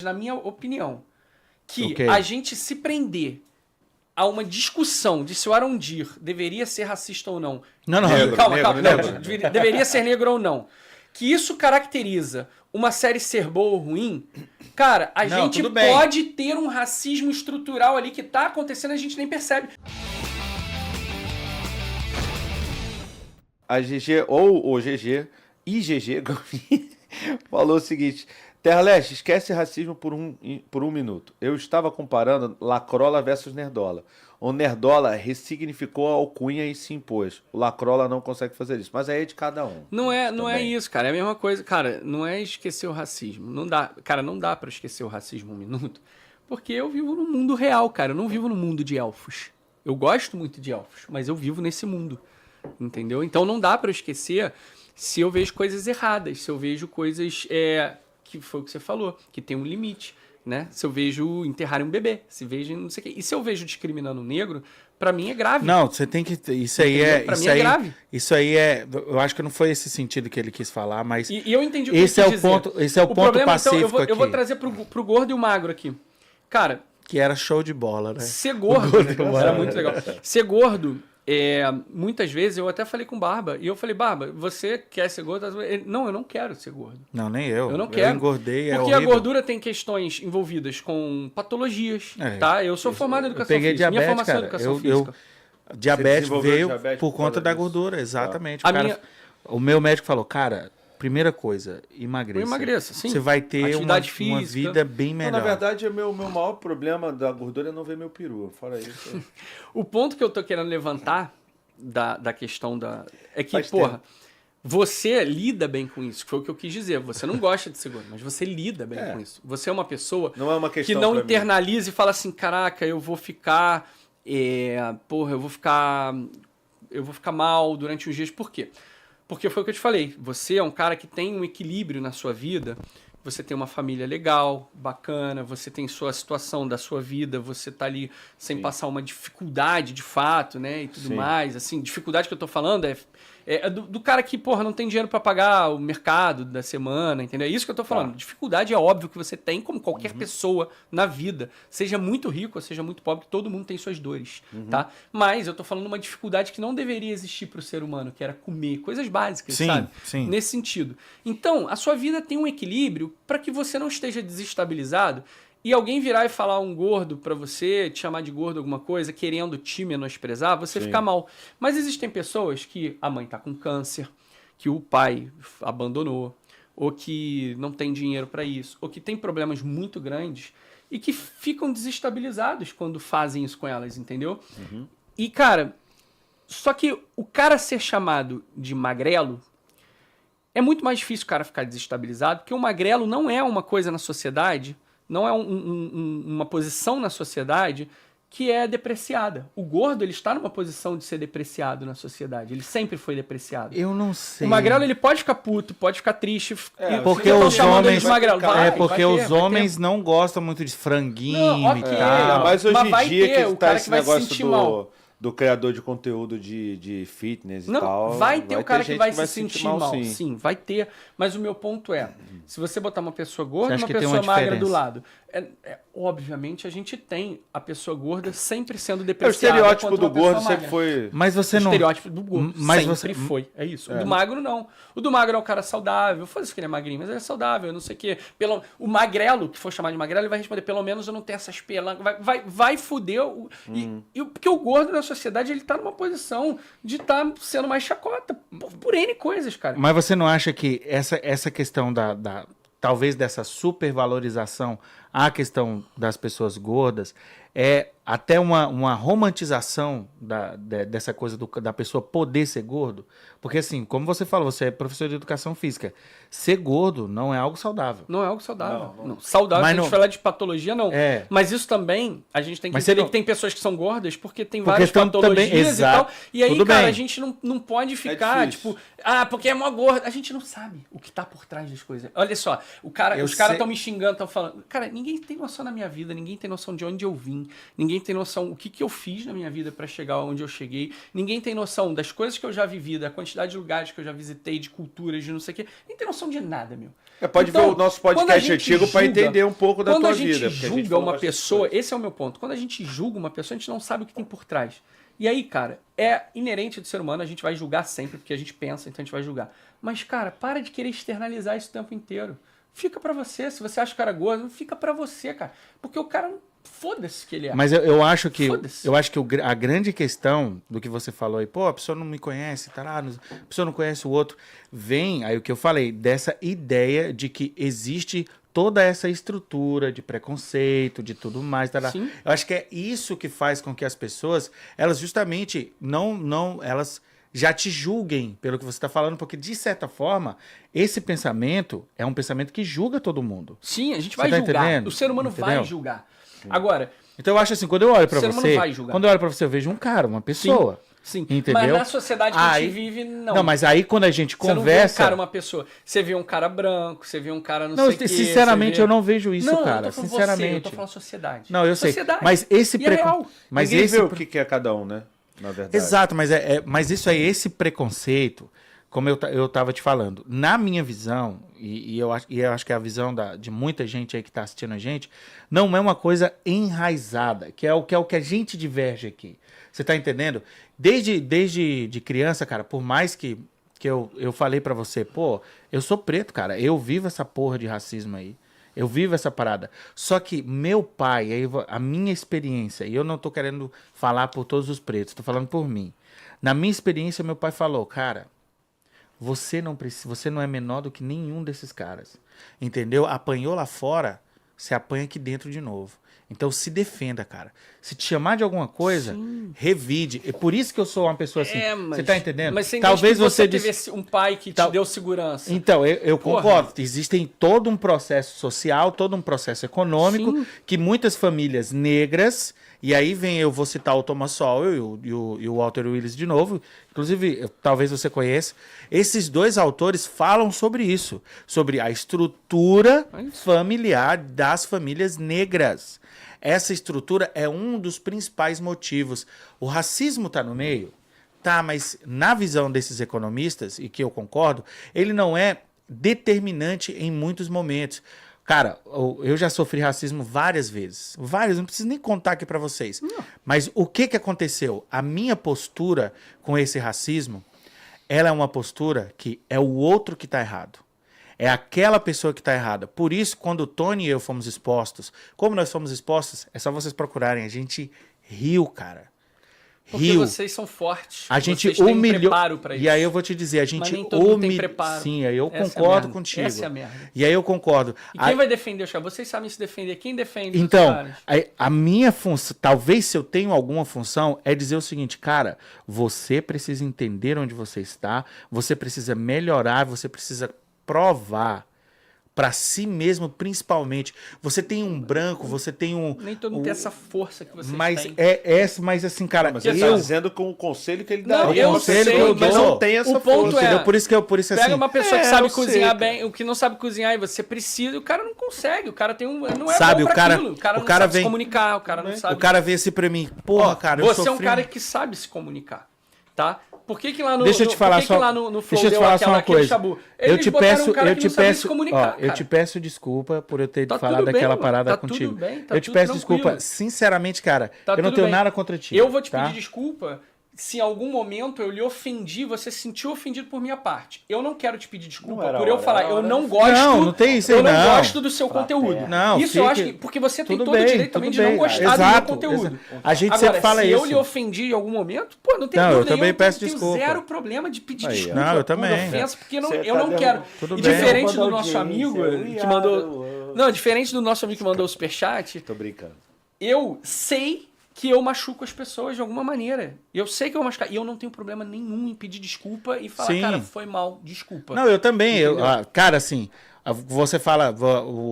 na minha opinião, que a gente se prender a uma discussão de se o Arondir deveria ser racista ou não. Não. Calma. Deveria ser negro ou não. Que isso caracteriza uma série ser boa ou ruim. Cara, a gente pode ter um racismo estrutural ali que tá acontecendo e a gente nem percebe. A GG, ou o GG, IGG, falou o seguinte: Terra Leste, esquece racismo por um minuto. Eu estava comparando Lacrola versus Nerdola. O Nerdola ressignificou a alcunha e se impôs. O Lacrola não consegue fazer isso. Mas aí é de cada um. Não é isso, cara. É a mesma coisa. Cara, não é esquecer o racismo. Não dá pra esquecer o racismo um minuto. Porque eu vivo no mundo real, cara. Eu não vivo no mundo de elfos. Eu gosto muito de elfos, mas eu vivo nesse mundo. Entendeu? Então não dá pra eu esquecer se eu vejo coisas erradas. Se eu vejo coisas... que foi o que você falou, que tem um limite, né? Se eu vejo enterrarem um bebê, se vejo não sei o quê. E se eu vejo discriminando um negro, pra mim é grave. Não, você tem que... Isso aí é... Pra mim é grave. Isso aí é... Eu acho que não foi esse sentido que ele quis falar, mas... E eu entendi o que esse ele é o ponto, esse é o ponto problema, pacífico então, aqui. eu vou trazer pro gordo e o magro aqui. Cara... Que era show de bola, né? Ser gordo era muito legal. Ser gordo... muitas vezes eu até falei com o Barba, e eu falei, Barba, você quer ser gordo? Ele, não, eu não quero ser gordo. Não, nem eu. Eu não quero. Eu engordei, porque a gordura tem questões envolvidas com patologias, tá? Eu sou formado em educação física. Diabetes, minha formação cara. é educação física. Diabetes veio por conta da gordura, exatamente. O meu médico falou, cara... Primeira coisa, emagreça. Sim. Você vai ter uma vida bem melhor. Não, na verdade, o meu maior problema da gordura é não ver meu peru. Fora isso. O ponto que eu tô querendo levantar da questão da... É que, Faz tempo. você lida bem com isso. Que foi o que eu quis dizer. Você não gosta de ser gordo, mas você lida bem com isso. Você é uma pessoa não é uma questão que não internaliza e fala assim, caraca, eu vou ficar... eu vou ficar mal durante uns dias. Por quê? Porque foi o que eu te falei, você é um cara que tem um equilíbrio na sua vida, você tem uma família legal, bacana, você tem sua situação da sua vida, você tá ali sem passar uma dificuldade de fato, né, e tudo mais, assim, dificuldade que eu tô falando é do cara que, não tem dinheiro para pagar o mercado da semana, entendeu? É isso que eu tô falando. Dificuldade é óbvio que você tem, como qualquer pessoa na vida, seja muito rico ou seja muito pobre, todo mundo tem suas dores, tá? Mas eu tô falando uma dificuldade que não deveria existir pro ser humano, que era comer, coisas básicas, sabe? Sim. Nesse sentido. Então, a sua vida tem um equilíbrio para que você não esteja desestabilizado e alguém virar e falar um gordo pra você, te chamar de gordo alguma coisa, querendo te menosprezar, você fica mal. Mas existem pessoas que a mãe tá com câncer, que o pai abandonou, ou que não tem dinheiro pra isso, ou que tem problemas muito grandes e que ficam desestabilizados quando fazem isso com elas, entendeu? E, cara, só que o cara ser chamado de magrelo é muito mais difícil o cara ficar desestabilizado, porque o magrelo não é uma coisa na sociedade, não é uma posição na sociedade que é depreciada. O gordo, ele está numa posição de ser depreciado na sociedade. Ele sempre foi depreciado. Eu não sei. O magrelo, ele pode ficar puto, pode ficar triste. Porque os homens não gostam muito de franguinho e tal. Mas hoje em dia que tá esse vai negócio do criador de conteúdo de fitness e tal. Vai ter o cara que vai se sentir mal. Sim, vai ter. Mas o meu ponto é, se você botar uma pessoa gorda e uma pessoa magra do lado, obviamente a gente tem a pessoa gorda sempre sendo depreciada. O estereótipo do gordo sempre foi... Mas você não... O estereótipo do gordo sempre foi. É isso. O do magro não. O do magro é um cara saudável. Foda-se que ele é magrinho, mas ele é saudável, não sei o quê. O magrelo, que for chamar de magrelo, ele vai responder, pelo menos eu não tenho essas pelancas. Vai fuder. Porque o gordo na sociedade, ele tá numa posição de estar sendo mais chacota. Por N coisas, cara. Mas você não acha que essa questão talvez dessa supervalorização à questão das pessoas gordas é até uma romantização dessa coisa da pessoa poder ser gordo? Porque assim, como você falou, você é professor de educação física. Ser gordo não é algo saudável. Não é algo saudável. Não. Saudável, se a gente falar de patologia, não. Mas isso também, a gente tem que entender que tem pessoas que são gordas porque tem várias patologias e tal. E aí, a gente não pode ficar, porque é mó gordo. A gente não sabe o que tá por trás das coisas. Olha só, os caras estão me xingando, estão falando... Cara, ninguém tem noção da minha vida, ninguém tem noção de onde eu vim, ninguém tem noção o que eu fiz na minha vida para chegar onde eu cheguei, ninguém tem noção das coisas que eu já vivi, da quantidade de lugares que eu já visitei, de culturas, de não sei o quê. Ninguém tem noção de nada, meu. Pode ver o nosso podcast antigo para entender um pouco da tua vida. Quando a gente julga uma pessoa, esse é o meu ponto, quando a gente julga uma pessoa, a gente não sabe o que tem por trás. E aí, cara, é inerente do ser humano, a gente vai julgar sempre, porque a gente pensa, então a gente vai julgar. Mas, cara, para de querer externalizar isso o tempo inteiro. Fica pra você. Se você acha o cara gordo, fica pra você, cara. Porque o cara, foda-se que ele é. Mas eu acho que a grande questão do que você falou aí, pô, a pessoa não me conhece, a pessoa não conhece o outro, vem, aí o que eu falei, dessa ideia de que existe toda essa estrutura de preconceito, de tudo mais. Sim. Eu acho que é isso que faz com que as pessoas, elas justamente elas já te julguem pelo que você está falando, porque, de certa forma, esse pensamento é um pensamento que julga todo mundo. Sim, a gente vai julgar. Entendendo? O ser humano vai julgar. Agora... Então, eu acho assim, quando eu olho pra você, quando eu olho pra você, eu vejo um cara, uma pessoa. Sim. Entendeu? Mas na sociedade que a gente vive, não. Não, mas aí quando a gente conversa... Você não vê um cara, uma pessoa. Você vê um cara branco, você vê um cara não sei o quê. Sinceramente, eu não vejo isso, cara. Eu tô falando sinceramente. eu tô falando sociedade. Não, eu sei. Mas esse preconceito... Mas ninguém vê o que é cada um, né? Na verdade. Exato, mas isso aí, esse preconceito, como eu tava te falando, na minha visão, e eu acho que é a visão de muita gente aí que tá assistindo a gente, não é uma coisa enraizada, que é o que a gente diverge aqui. Você tá entendendo? Desde de criança, cara, por mais que eu falei pra você, pô, eu sou preto, cara, eu vivo essa porra de racismo aí. Eu vivo essa parada. Só que meu pai, a minha experiência, e eu não tô querendo falar por todos os pretos, tô falando por mim. Na minha experiência, meu pai falou, cara, você não é menor do que nenhum desses caras. Entendeu? Apanhou lá fora, você apanha aqui dentro de novo. Então se defenda, cara. Se te chamar de alguma coisa, revide. É por isso que eu sou uma pessoa assim. Você tá entendendo? Mas talvez você teve um pai que te deu segurança. Então, eu concordo. Existem todo um processo social, todo um processo econômico, que muitas famílias negras, e aí eu vou citar o Thomas Sowell e o Walter Willis de novo, inclusive, talvez você conheça, esses dois autores falam sobre isso, sobre a estrutura familiar das famílias negras. Essa estrutura é um dos principais motivos. O racismo está no meio? Tá, mas na visão desses economistas, e que eu concordo, ele não é determinante em muitos momentos. Cara, eu já sofri racismo várias vezes. Várias, não preciso nem contar aqui para vocês. Não. Mas o que aconteceu? A minha postura com esse racismo, ela é uma postura que é o outro que está errado. É aquela pessoa que está errada. Por isso, quando o Tony e eu fomos expostos, como nós fomos expostos, é só vocês procurarem. A gente riu, cara. Porque vocês são fortes. A gente humilhou. Um preparo pra isso. E aí eu vou te dizer, a gente humilhou. Sim, aí eu concordo contigo. Essa é a merda. E aí eu concordo. E quem vai defender os caras? Vocês sabem se defender. Quem defende então, os caras? A minha função, talvez se eu tenho alguma função, é dizer o seguinte, cara, você precisa entender onde você está, você precisa melhorar, você precisa provar para si mesmo, principalmente. Você tem um branco, você tem um... Nem todo mundo tem essa força que você tem. Mas assim, cara... Mas você tá dizendo com o conselho que ele dá. Não, eu sei, mas não tem essa o ponto força. É, por isso pega assim, uma pessoa que sabe cozinhar bem, o que não sabe cozinhar, e você precisa, o cara não consegue, o cara tem não é sabe, bom pra aquilo, o cara não sabe se comunicar, o cara não sabe... O cara vem assim pra mim, porra, cara, eu Você é um cara que sabe se comunicar, tá? Por que lá no Deixa eu te falar só, lá no Flow deixa eu te falar só uma coisa. Chabu? Eu te peço, ó, eu te peço desculpa por eu ter falado daquela parada contigo. Tudo bem, eu te peço desculpa, sinceramente, cara. Eu não tenho nada contra ti. Eu vou te pedir desculpa se em algum momento eu lhe ofendi, você se sentiu ofendido por minha parte. Eu não quero te pedir desculpa por eu falar, eu não gosto. Não tem isso aí, eu não gosto do seu conteúdo. Não, isso eu acho que porque você tem todo o direito também de não gostar do meu conteúdo. A gente sempre fala isso. Se eu lhe ofendi em algum momento, pô, não tem problema. Não, eu também peço desculpa. Eu tenho zero problema de pedir desculpa. Não, eu também. Ofensa, porque eu não quero. E diferente do nosso amigo que mandou. Não, diferente do nosso amigo que mandou o superchat. Tô brincando. Eu sei que eu machuco as pessoas de alguma maneira. Eu sei que eu vou machucar. E eu não tenho problema nenhum em pedir desculpa e falar, cara, foi mal, desculpa. Não, eu também. Cara, assim, você fala,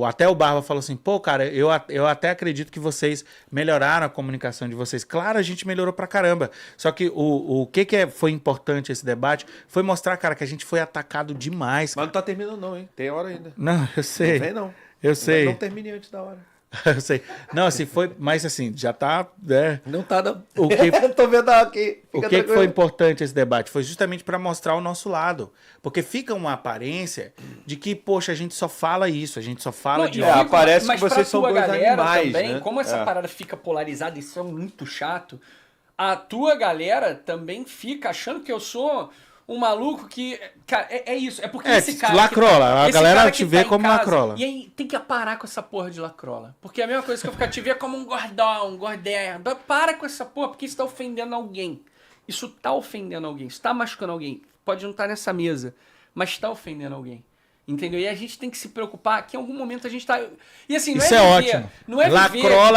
até o Barba falou assim, pô, cara, eu até acredito que vocês melhoraram a comunicação de vocês. Claro, a gente melhorou pra caramba. Só que o que foi importante esse debate foi mostrar, cara, que a gente foi atacado demais. Mas não tá terminando não, hein? Tem hora ainda. Não, eu sei. Não vem não. Eu sei. Não termine antes da hora. Eu sei. Não, assim, foi... Mas, assim, já tá... Né? Não tá, não. O que, Tô vendo aqui. o que foi importante esse debate? Foi justamente para mostrar o nosso lado. Porque fica uma aparência de que, poxa, a gente só fala isso, a gente só fala de... parece mas que vocês pra são tua dois galera animais, também, né? como essa parada fica polarizada, isso é muito chato, a tua galera também fica achando que eu sou um maluco que... Cara, é isso. É porque esse cara... lacrola. A esse galera cara te que vê tá em como casa, lacrola. E aí tem que parar com essa porra de lacrola. Porque é a mesma coisa que eu ficar te ver como um gordão, um gorderdo. Para com essa porra, porque isso tá ofendendo alguém. Isso tá ofendendo alguém. Isso tá machucando alguém. Pode não estar nessa mesa, mas tá ofendendo alguém. Entendeu? E a gente tem que se preocupar que em algum momento a gente tá... E assim, não Isso é é viver, ótimo. não é Lacrola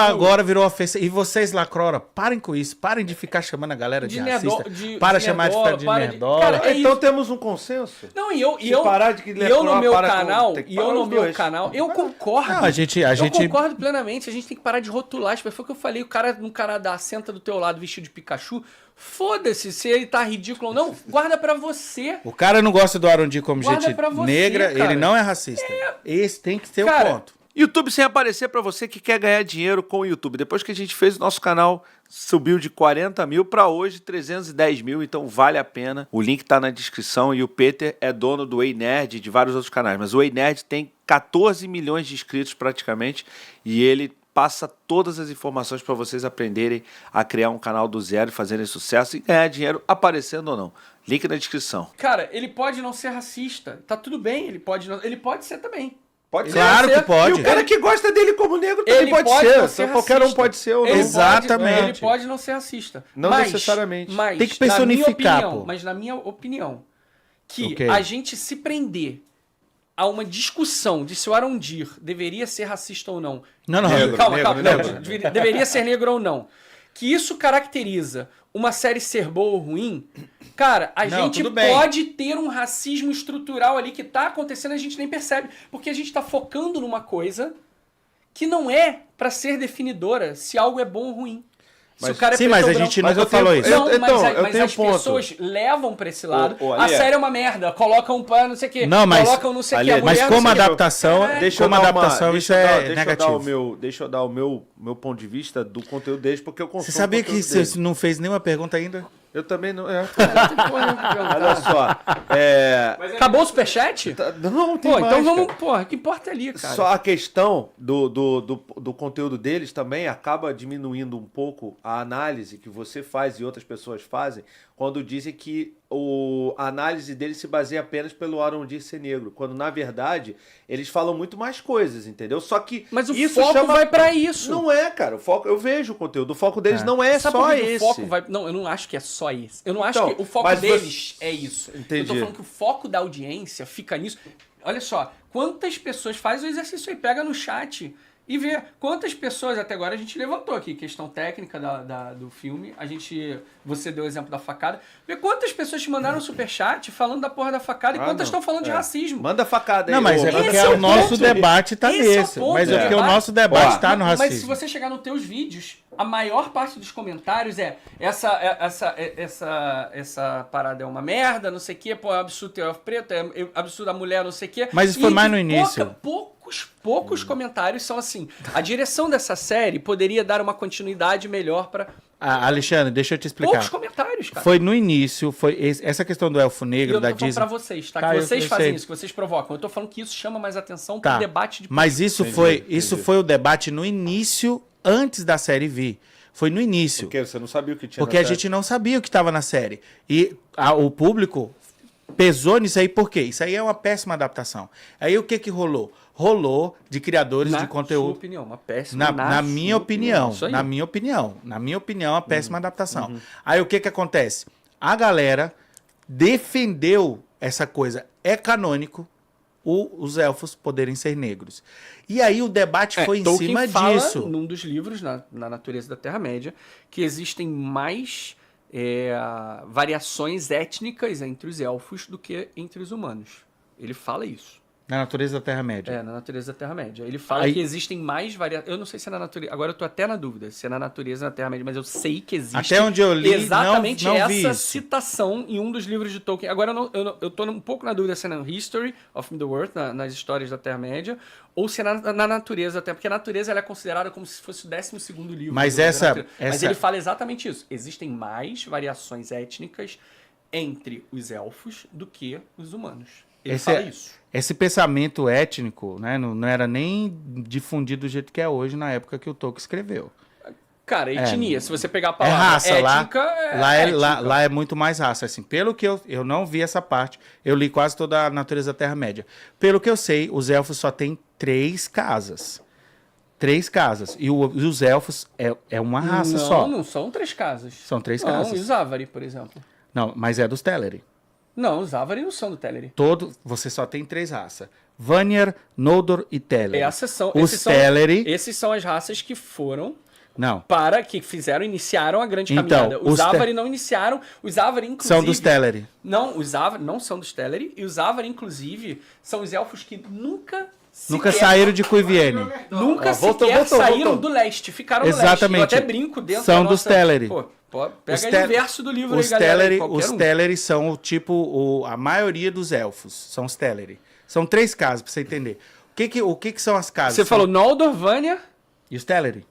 viver, agora virou ofensa. E vocês, lacrola, parem com isso. Parem de ficar chamando a galera de racista. Para de chamar de ficar de nerdola. Cara, é então isso. temos um consenso? Não, e eu parar de no meu para com- canal, tem que e parar eu no os meu dois. canal, eu concordo. Não, a gente- Eu concordo plenamente. A gente tem que parar de rotular. Tipo, foi o que eu falei, o cara no Canadá senta do teu lado vestido de Pikachu. Foda-se se ele tá ridículo ou não. Guarda pra você. O cara não gosta do Arondi como Guarda gente pra você, negra, cara. ele não é racista. Esse tem que ser Cara, o ponto. YouTube sem aparecer para você que quer ganhar dinheiro com o YouTube. Depois que a gente fez o nosso canal, subiu de 40 mil para hoje 310 mil, então vale a pena. O link tá na descrição e o Peter é dono do Ei Nerd e de vários outros canais, mas o Ei Nerd tem 14 milhões de inscritos praticamente e ele passa todas as informações para vocês aprenderem a criar um canal do zero, fazerem sucesso e ganhar dinheiro aparecendo ou não. Link na descrição. Cara, ele pode não ser racista. Tá tudo bem, ele pode ser também. Pode Claro que pode. E o cara que gosta dele como negro também Ele pode não ser. ser Qualquer um racista. pode ser ou não. Exatamente. Ele pode não ser racista. Não necessariamente. Mas, Tem que na minha personificar, opinião, pô. mas na minha opinião, que Ok. a gente se prender a uma discussão de se o Arondir deveria ser racista ou não. Não, não. Negro, Calma, negro, calma. negro. Não, deveria ser negro ou não. Que isso caracteriza uma série ser boa ou ruim. Cara, a Não, gente tudo bem. pode ter um racismo estrutural ali que tá acontecendo e a gente nem percebe. Porque a gente tá focando numa coisa que não é pra ser definidora se algo é bom ou ruim. Se o cara é Sim, preto mas ou a branco. gente Mas nunca eu tenho- falou isso. Não, Eu- mas, então, a- eu mas tenho as ponto. pessoas levam pra esse lado. Ô, A Ali, série é uma merda. Colocam um pano, não sei o quê. Não, mas- Colocam não sei o Ali, quê. A Mas mulher, como não sei o quê. adaptação, Deixa eu como dar adaptação isso é negativo. Deixa eu dar o meu ponto de vista do conteúdo deles, porque eu consumo Você sabia que conteúdo você deles. não fez nenhuma pergunta ainda? Eu também não... Não tem porra nenhuma pra perguntar. Olha só. Acabou o superchat? Não, tem Pô, mais, então vamos... cara. Porra, o que importa é ali, cara. Só a questão do conteúdo deles também acaba diminuindo um pouco a análise que você faz e outras pessoas fazem quando dizem que a análise deles se baseia apenas pelo Arondir ser negro, quando na verdade eles falam muito mais coisas, entendeu? Só que Mas o isso foco vai pra isso. Não é, cara. O foco, eu vejo o conteúdo. O foco deles É. não é Sabe só por que esse. o foco vai... Não, eu não acho que é só esse. Eu não acho Então, que o foco mas deles é isso. Entendi. Eu tô falando que o foco da audiência fica nisso. Olha só, quantas pessoas fazem o exercício aí, pega no chat e vê quantas pessoas até agora a gente levantou aqui, questão técnica do filme, você deu o exemplo da facada, vê quantas pessoas te mandaram um superchat falando da porra da facada e Ah, quantas não. estão falando de É. racismo. Manda facada aí. Não, mas ô, é porque Esse é o o nosso ponto. debate tá Esse é o nesse. ponto Mas do é porque o debate. nosso debate Ó, tá no Mas se racismo. você chegar nos teus vídeos, a maior parte dos comentários é essa parada é uma merda, não sei o que, pô, é absurdo ter elfo preto, é absurdo a mulher, não sei o que. Mas isso foi mais no início. Poucos comentários são assim. A direção dessa série poderia dar uma continuidade melhor pra Ah, Alexandre, deixa eu te explicar. poucos comentários, cara. Foi no início, essa questão do elfo E negro eu da tô falando Disney. pra vocês, tá? Tá, Que eu vocês sei. fazem isso, que vocês provocam. Eu tô falando que isso chama mais atenção pro Tá. debate de Mas isso Entendi. foi o debate no início, antes da série vir. Foi no início. Porque você não sabia o que tinha Porque na a série. gente não sabia o que estava na série. E o público pesou nisso aí, por quê? Isso aí é uma péssima adaptação. Aí o que que rolou? Rolou de criadores de sua conteúdo. opinião, uma péssima. Na minha opinião, Isso aí. na minha opinião, uma péssima adaptação. Aí o que que acontece? A galera defendeu essa coisa. É canônico os elfos poderem ser negros. E aí o debate foi em Tolkien cima fala, disso. num dos livros, na Natureza da Terra-média, que existem mais variações étnicas entre os elfos do que entre os humanos. Ele fala isso. Na natureza da Terra-média. É, na natureza da Terra-média. Ele fala Aí- que existem mais variações. Eu não sei se é na natureza. Agora eu tô até na dúvida se é na natureza ou na Terra-média, mas eu sei que existe. Até onde eu li, exatamente não vi essa isso. citação em um dos livros de Tolkien. Agora eu tô um pouco na dúvida se é na History of the World, nas histórias da Terra-média, ou se é na natureza, até porque a natureza ela é considerada como se fosse o 12º livro. Mas da essa- natureza. Mas essa- ele fala exatamente isso. Existem mais variações étnicas entre os elfos do que os humanos. Ele Esse fala é- isso. Esse pensamento étnico, né, não era nem difundido do jeito que é hoje na época que o Tolkien escreveu. Cara, etnia, se você pegar a É palavra raça, étnica, lá é muito mais raça. Assim, pelo que eu não vi essa parte, eu li quase toda a natureza da Terra-média. Pelo que eu sei, os elfos só têm 3 casas. 3 casas. E os elfos é uma raça só. Não são 3 casas. São 3 não, casas. E os Avari, por exemplo. Não, mas é dos Teleri. Não, os Avari não são do Teleri. Você só tem 3 raças. Vanir, Noldor e Teleri. Os Teleri... Esses são as raças que foram Não, que iniciaram a grande Então, caminhada. Os os Avari não iniciaram. Os Avari, inclusive... são dos Teleri. Não, os Avari não são dos Teleri. E os Avari, inclusive, são os elfos que nunca Saíram de Cuiviene. Nunca voltou, sequer voltou, saíram voltou. do leste, ficaram Exatamente. no leste. Eu até brinco dentro São da dos nossa... Teleri. Pega Os aí Te- o verso do livro Os aí, galera. Teleri, qualquer os um. Teleri são o tipo, a maioria dos elfos são os Teleri. São 3 casas, pra você entender. O que são as casas? Você São- falou Noldor, Vanya, E os Teleri?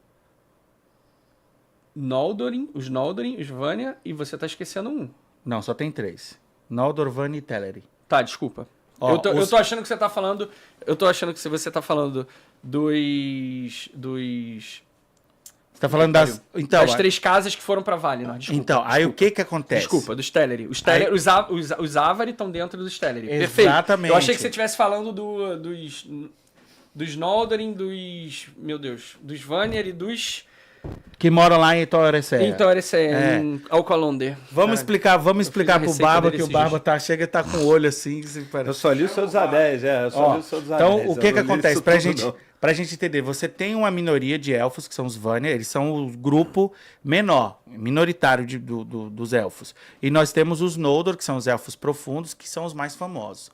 os Noldorin, os Vanya, e você tá esquecendo um. Não, só tem 3. Noldor, Vanya e Teleri. Tá, desculpa. Ó, eu tô achando que você tá falando... Eu tô achando que você tá falando dos... Você tá falando das... Então, das 3 casas que foram pra Valinor. Desculpa. então aí o que acontece? Desculpa, dos Teleri. Os Avari estão dentro dos Teleri. Exatamente. Perfeito. Eu achei que você estivesse falando dos Noldorin, dos Vanir e dos... Que moram lá em Toresé. Então, esse em Alcolonde. Vamos explicar fiz a pro receita Barba, dele que o esses Barba dias. chega e tá com o olho assim. Eu só li o Senhor dos Anéis, Eu só li o Senhor dos Anéis. Então, o que eu não li acontece? isso Pra tudo, gente, não. pra gente entender, você tem uma minoria de elfos, que são os Vanir, eles são o grupo menor, minoritário dos elfos. E nós temos os Noldor, que são os elfos profundos, que são os mais famosos.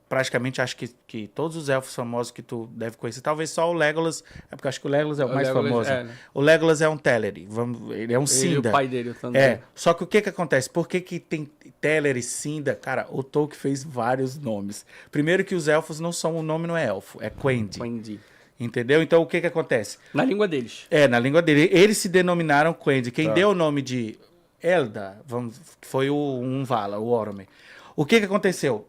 Praticamente, acho que todos os elfos famosos que tu deve conhecer, talvez só o Legolas, porque eu acho que o Legolas é o mais Legolas, famoso. né? O Legolas é um Teleri, ele é um Ele e Sinda. o pai dele também. É, só que o que acontece? Por que tem Teleri, Sinda? Cara, o Tolkien fez vários nomes. Primeiro que os elfos não são, o nome não é elfo, é Quendi. Quendi. Entendeu? Então o que acontece? Na língua deles. Na língua dele, eles se denominaram Quendi. Quem Tá. deu o nome de Elda, foi o Unvala, o Orome. O que aconteceu?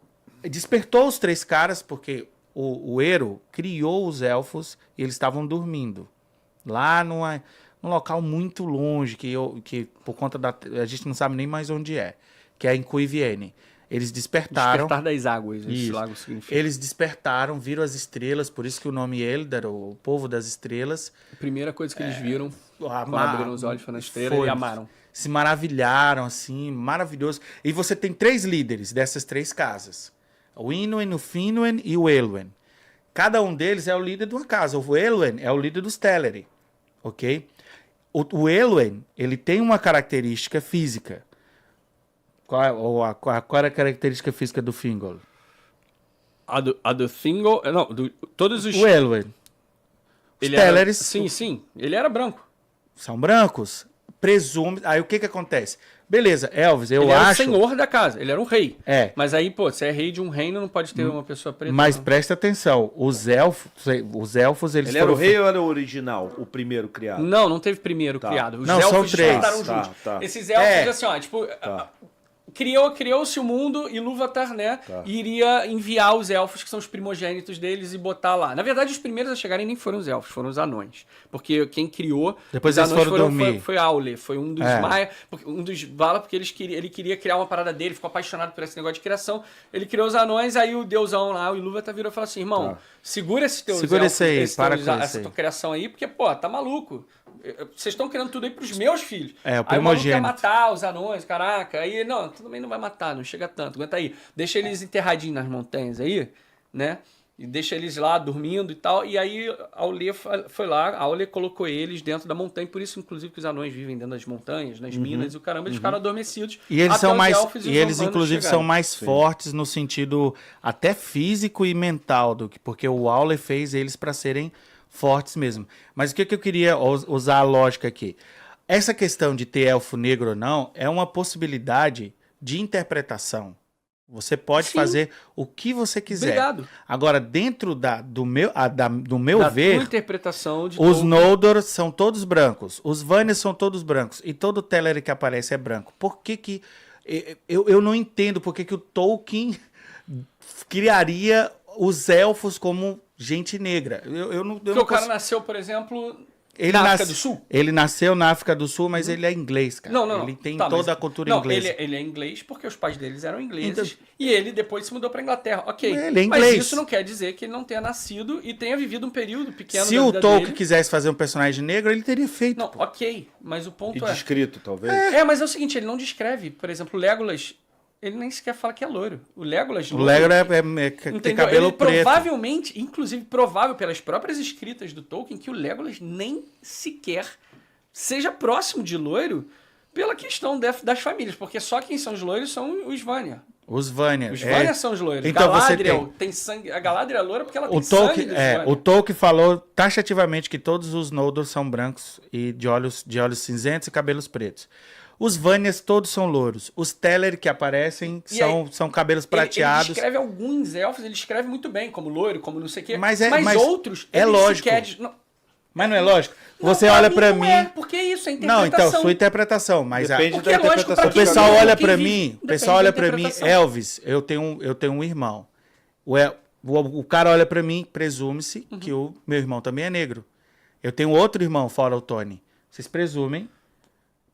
Despertou os 3 caras, porque o Ero criou os elfos e eles estavam dormindo. Lá num local muito longe, que por conta a gente não sabe nem mais onde é, que é em Cuiviene. Eles despertaram. Despertar das águas, esse Isso. lago significa. Eles despertaram, viram as estrelas, por isso que o nome Eldar, o povo das estrelas. A primeira coisa que eles viram quando Ama- abriram os olhos foi na estrela foi. e amaram. Se maravilharam, assim, maravilhoso. E você tem 3 líderes dessas 3 casas. O Inuen, o Finuen e o Elwen. Cada um deles é o líder de uma casa. O Elwen é o líder dos Teleri, ok? O Elwen, ele tem uma característica física. Qual é a característica física do Fingol? A do Thingol... Não, todos os... O Elwen. Os Ele Teleres Sim. Ele era branco. são brancos. Presume. Aí o que acontece? Beleza, Elvis, eu ele acho. era o senhor da casa. Ele era um rei. É. Mas aí, pô, se é rei de um reino, não pode ter uma pessoa preta. Mas não. presta atenção, os elfos, eles Ele era foram o rei ou era o original, o primeiro criado? Não teve primeiro criado. Os Não, são elfos 3. juntaram Tá, juntos. tá. Esses elfos, É. assim, ó, tipo... Criou-se o mundo e Ilúvatar, né, Tá. iria enviar os elfos, que são os primogênitos deles, e botar lá. Na verdade, os primeiros a chegarem nem foram os elfos, foram os anões. Porque quem criou Depois os eles anões foram dormir. foi Aule, foi um dos É. Maia, um dos Vala, porque ele queria criar uma parada dele, ficou apaixonado por esse negócio de criação. Ele criou os anões, aí o deusão lá, o Ilúvatar, virou e falou assim, irmão, Tá. segura esses teus Segura elfos, isso aí, esse para teus- com isso essa aí. tua criação aí, porque, pô, tá maluco. Vocês estão querendo tudo aí pros meus filhos. É, o Aí o maluco quer primogênito. matar os anões, caraca. Aí, não, também não vai matar, não chega tanto. Aguenta aí. Deixa eles enterradinhos nas montanhas aí, né? E deixa eles lá dormindo e tal. E aí a Aulê foi lá, a Aulê colocou eles dentro da montanha. Por isso, inclusive, que os anões vivem dentro das montanhas, nas minas e o caramba, eles ficaram adormecidos. E eles são mais. Elfos E eles, humanos inclusive, chegarem. são mais fortes no sentido até físico e mental, porque o Aule fez eles para serem fortes mesmo. Mas o que eu queria usar a lógica aqui? Essa questão de ter elfo negro ou não é uma possibilidade de interpretação. Você pode fazer o que você quiser. Obrigado. Agora, dentro do meu Da ver, tua interpretação de os Tolkien. Noldor são todos brancos, os Vanyas são todos brancos, e todo Teleri que aparece é branco. Por que eu não entendo por que o Tolkien criaria os elfos como gente negra? Eu não Porque o cara nasceu, por exemplo, na África do Sul. Ele nasceu na África do Sul, mas ele é inglês, cara. Não. Ele tem Tá, toda mas- a cultura não, inglesa. Ele é inglês porque os pais deles eram ingleses. Então- E ele depois se mudou pra Inglaterra. Ok. Ele é Mas inglês. isso não quer dizer que ele não tenha nascido e tenha vivido um período pequeno Se da o vida Tolkien dele. quisesse fazer um personagem negro, ele teria feito. Não, pô. ok. Mas o ponto E é... descrito, talvez. Mas é o seguinte, ele não descreve. Por exemplo, o Legolas, ele nem sequer fala que é loiro. O Legolas... O Legolas tem Entendeu? cabelo Ele preto. provavelmente, inclusive provável pelas próprias escritas do Tolkien, que o Legolas nem sequer seja próximo de loiro pela questão das famílias, porque só quem são os loiros são os Vanya. Os Vanya. Os Vanya são os loiros. Então você Galadriel tem sangue. A Galadriel é loira porque ela tem O sangue Tolkien, dos Vanya. o Tolkien falou taxativamente que todos os Noldor são brancos e de olhos cinzentos e cabelos pretos. Os Vanyas todos são louros. Os Teleri que aparecem E aí, são cabelos Ele prateados. escreve alguns elfos, ele escreve muito bem, como loiro, como não sei o quê. Mas outros, é ele lógico. sequer... Mas não é lógico? Não, Você pra olha pra não mim. É, porque isso é Não, interpretação. então, sua interpretação. Mas Depende Porque da é lógico, interpretação. o pessoal Quem olha vive, pra quem mim. vive, O depende pessoal da olha pra mim. interpretação. Elvis, eu tenho um irmão. O cara olha pra mim, presume-se que o meu irmão também é negro. Eu tenho outro irmão, fora o Tony. Vocês presumem,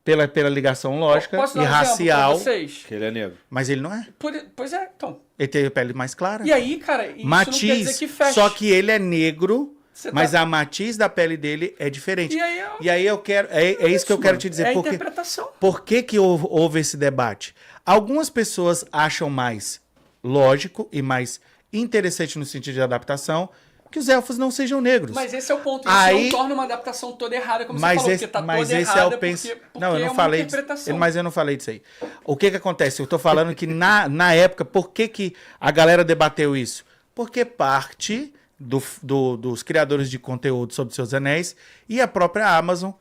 pela ligação lógica Posso e dar um exemplo pra racial, vocês? Que ele é negro. mas ele não é. Pois é, então. Ele tem a pele mais clara. E aí, cara, isso não quer dizer Matiz, que fecha. só que ele é negro, Você tá- mas a matiz da pele dele é diferente. E aí eu quero, é isso que eu quero te dizer. É a porque, interpretação. por que houve esse debate? Algumas pessoas acham mais lógico e mais interessante no sentido de adaptação que os elfos não sejam negros. Mas esse é o ponto. Isso Aí- não torna uma adaptação toda errada, como Mas você falou, esse, porque tá mas toda esse errada é o porque Não, eu é não uma falei interpretação. mas eu não falei disso aí. O que acontece? Eu tô falando que na época, por que a galera debateu isso? Porque parte dos criadores de conteúdo sobre Seus Anéis e a própria Amazon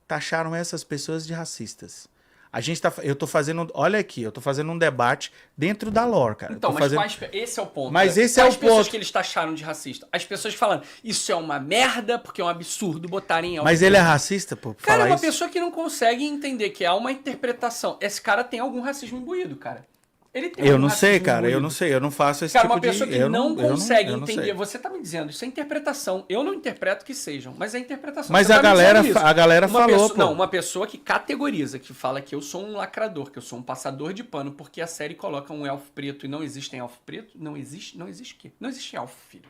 taxaram essas pessoas de racistas. Eu tô fazendo, olha aqui, eu tô fazendo um debate dentro da lore, cara. Então, Eu tô mas fazendo... esse é o ponto. Mas né? esse é Quais o pessoas ponto. que eles taxaram de racista? As pessoas falando, isso é uma merda, porque é um absurdo botarem elfo. Mas ele é racista, pô, por Cara, é falar uma isso? pessoa que não consegue entender que há uma interpretação. Esse cara tem algum racismo imbuído, cara. Ele tem Eu algum não sei, racismo cara, eu imbuído. não sei, eu não faço esse Cara, tipo uma pessoa de... que não consegue eu não entender. sei. Você tá me dizendo, isso é interpretação. Eu não interpreto que sejam, mas é interpretação. Mas Você a tá me galera, dizendo isso. a galera Uma falou, pessoa, pô. Não, uma pessoa que categoriza, que fala que eu sou um lacrador, que eu sou um passador de pano, porque a série coloca um elfo preto e não existem elfo preto. Não existe o quê? Não existe elfo, filho.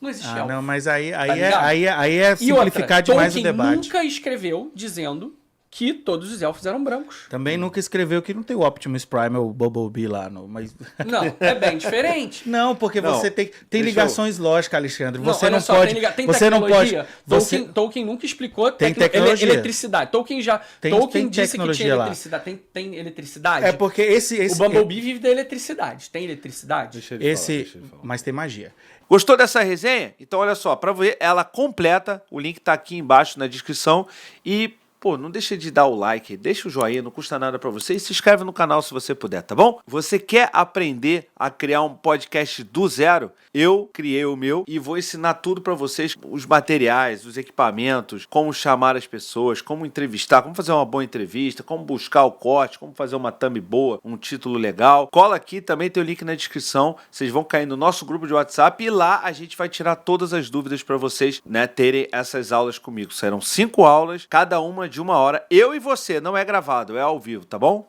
Não existe elfo. Não, mas aí ligado? é E simplificar outra, demais Tolkien o debate. nunca escreveu dizendo que todos os elfos eram brancos. Também nunca escreveu que não tem o Optimus Prime ou o Bumblebee lá, mas... Não, é bem diferente. Não, porque Não, você tem deixa ligações lógicas, Alexandre. Você olha não só, pode... tem você não pode... tecnologia. Você... Tolkien nunca explicou Tem tecnologia. eletricidade. Tolkien Tem disse que tecnologia tinha lá. eletricidade. Tem eletricidade? É porque esse O Bumblebee vive da eletricidade. Tem eletricidade? Deixa ele falar, deixa ele falar. Mas tem magia. Gostou dessa resenha? Então olha só, para ver ela completa, o link tá aqui embaixo na descrição e pô, não deixa de dar o like, deixa o joinha, não custa nada pra você e se inscreve no canal se você puder, tá bom? Você quer aprender a criar um podcast do zero? Eu criei o meu e vou ensinar tudo pra vocês, os materiais, os equipamentos, como chamar as pessoas, como entrevistar, como fazer uma boa entrevista, como buscar o corte, como fazer uma thumb boa, um título legal. Cola aqui, também tem o link na descrição, vocês vão cair no nosso grupo de WhatsApp e lá a gente vai tirar todas as dúvidas pra vocês, né, terem essas aulas comigo. Serão 5 aulas, cada uma de 1 hora. Eu e você, não é gravado, é ao vivo, tá bom?